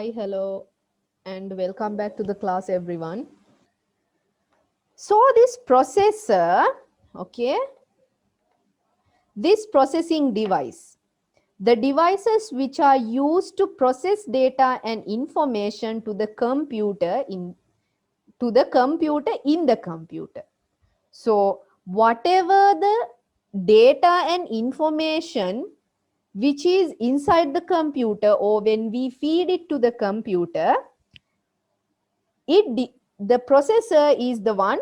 Hi, hello, and welcome back to the class, everyone. So, this processor, okay, this processing device, the devices which are used to process data and information to the computer in the computer. So, whatever the data and information which is inside the computer, or when we feed it to the computer, the processor is the one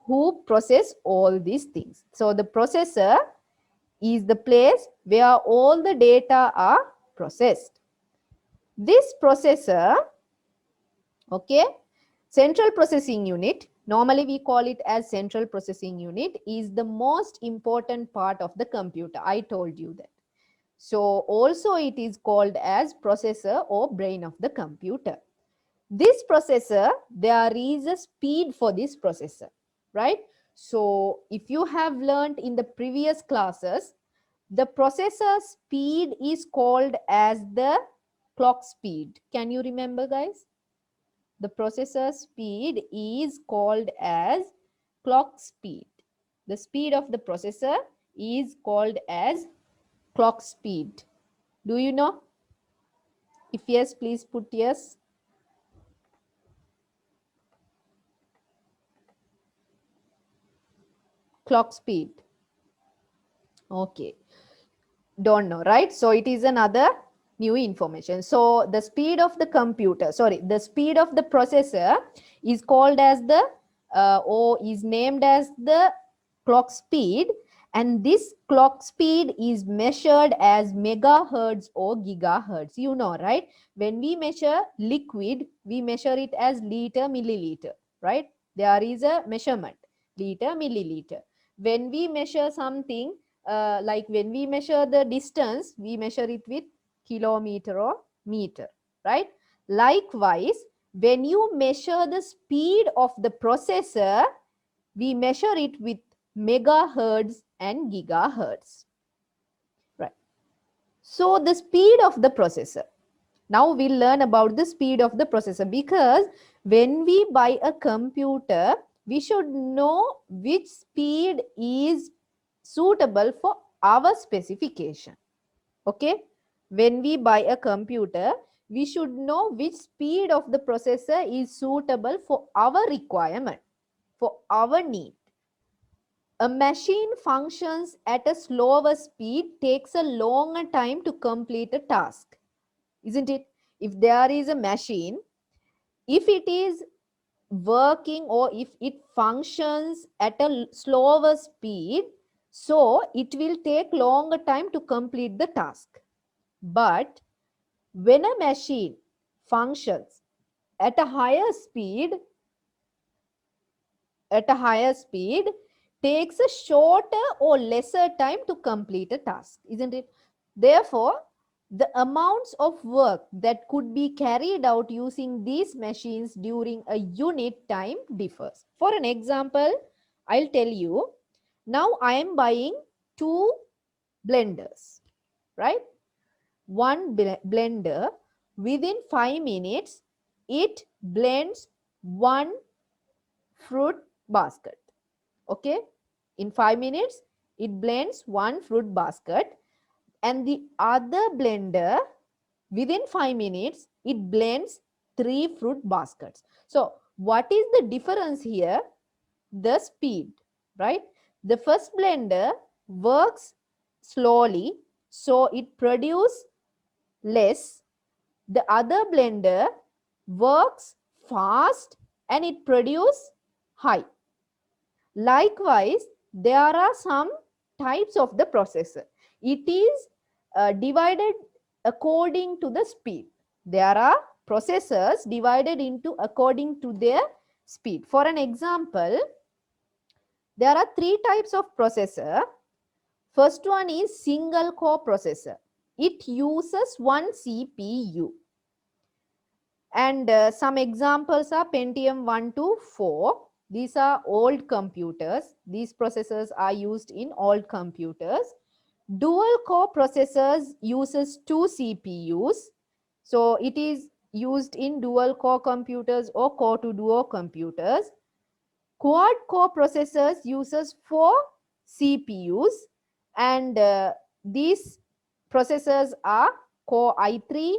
who process all these things. So the processor is the place where all the data are processed. This processor, okay, central processing unit, normally we call it as central processing unit, is the most important part of the computer. I told you that. So also it is called as processor or brain of the computer. This processor, there is a speed for this processor, right? So if you have learned in the previous classes, the processor speed is called as the clock speed. Can you remember, guys? The processor speed is called as clock speed. The speed of the processor is called as clock speed. Do you know? If yes, please put yes. Clock speed. Okay. Don't know, right? So it is another new information. So the speed of the computer, sorry, the speed of the processor is called as the or is named as the clock speed, and this clock speed is measured as megahertz or gigahertz. You know, right? When we measure liquid, we measure it as liter, milliliter, right? There is a measurement, liter, milliliter. When we measure something, like when we measure the distance, we measure it with kilometer or meter, right? Likewise, when you measure the speed of the processor, we measure it with megahertz and gigahertz, right? So the speed of the processor. Now we'll learn about the speed of the processor, because when we buy a computer, we should know which speed is suitable for our specification. Okay? When we buy a computer, we should know which speed of the processor is suitable for our requirement, for our need. A machine functions at a slower speed, takes a longer time to complete a task, isn't it? If there is a machine, if it is working or if it functions at a slower speed, so it will take longer time to complete the task. But when a machine functions at a higher speed, takes a shorter or lesser time to complete a task, isn't it? Therefore, the amounts of work that could be carried out using these machines during a unit time differs. For an example, I'll tell you, now I am buying two blenders, right? One blender, within 5 minutes, it blends one fruit basket. Okay, in 5 minutes it blends one fruit basket, and the other blender, within 5 minutes it blends three fruit baskets. So what is the difference here? The speed, right? The first blender works slowly, so it produces less. The other blender works fast and it produces high. Likewise, there are some types of the processor. It is divided according to the speed. There are processors divided into according to their speed. For an example, there are three types of processor. First one is single core processor. It uses one CPU. And some examples are Pentium 1 to 4. These are old computers. These processors are used in old computers. Dual core processors uses two CPUs. So it is used in dual core computers or core to duo computers. Quad core processors uses 4 CPUs, and these processors are core i3,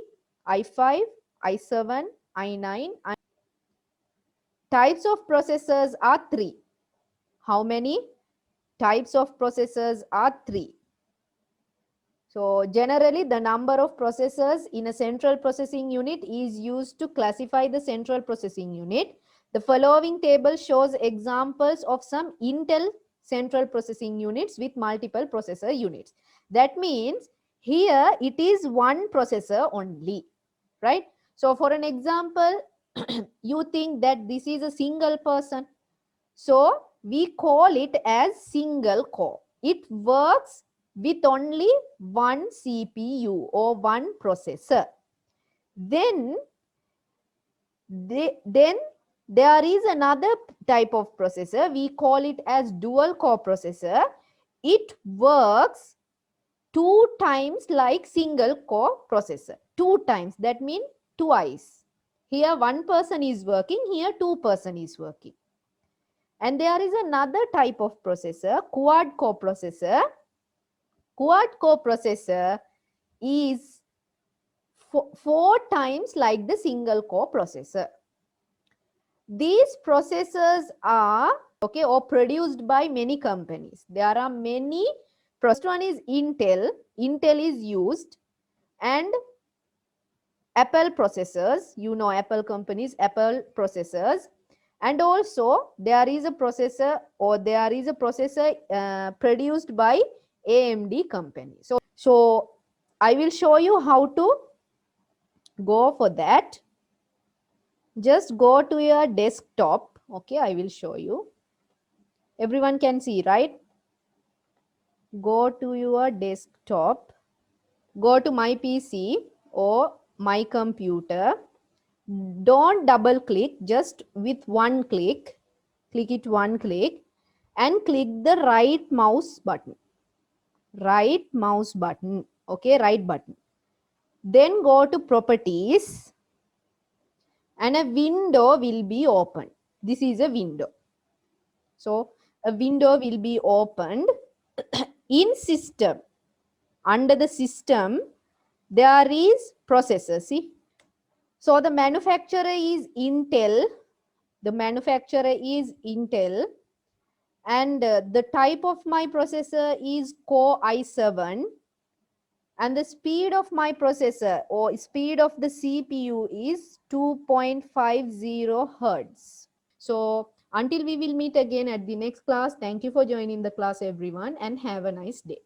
i5, i7, i9. Types of processors are 3. How many types of processors are 3? So generally the number of processors in a central processing unit is used to classify the central processing unit. The following table shows examples of some Intel central processing units with multiple processor units. That means here it is one processor only, right? So for an example, you think that this is a single person. So we call it as single core. It works with only one CPU or one processor. Then there is another type of processor. We call it as dual core processor. It works 2 times like single core processor. 2 times, that means twice. Here one person is working, here 2 person is working. And there is another type of processor, quad core processor. Quad core processor is 4 times like the single core processor. These processors are or produced by many companies. There are many. First one is Intel. Intel is used, and Apple processors. You know Apple companies, Apple processors. And also there is a processor produced by AMD company. So I will show you how to go for that. Just go to your desktop. Okay, I will show you. Everyone can see, right? Go to your desktop. Go to my PC or my computer. Don't double click, just with one click. Click it one click and click the right mouse button. Right mouse button. Okay, right button. Then go to properties and a window will be opened. This is a window. So a window will be opened. In system, under the system, there is processor. See, so the manufacturer is Intel. The manufacturer is Intel, and the type of my processor is Core i7, and the speed of my processor or speed of the CPU is 2.50 hertz. So until we will meet again at the next class, thank you for joining the class everyone, and have a nice day.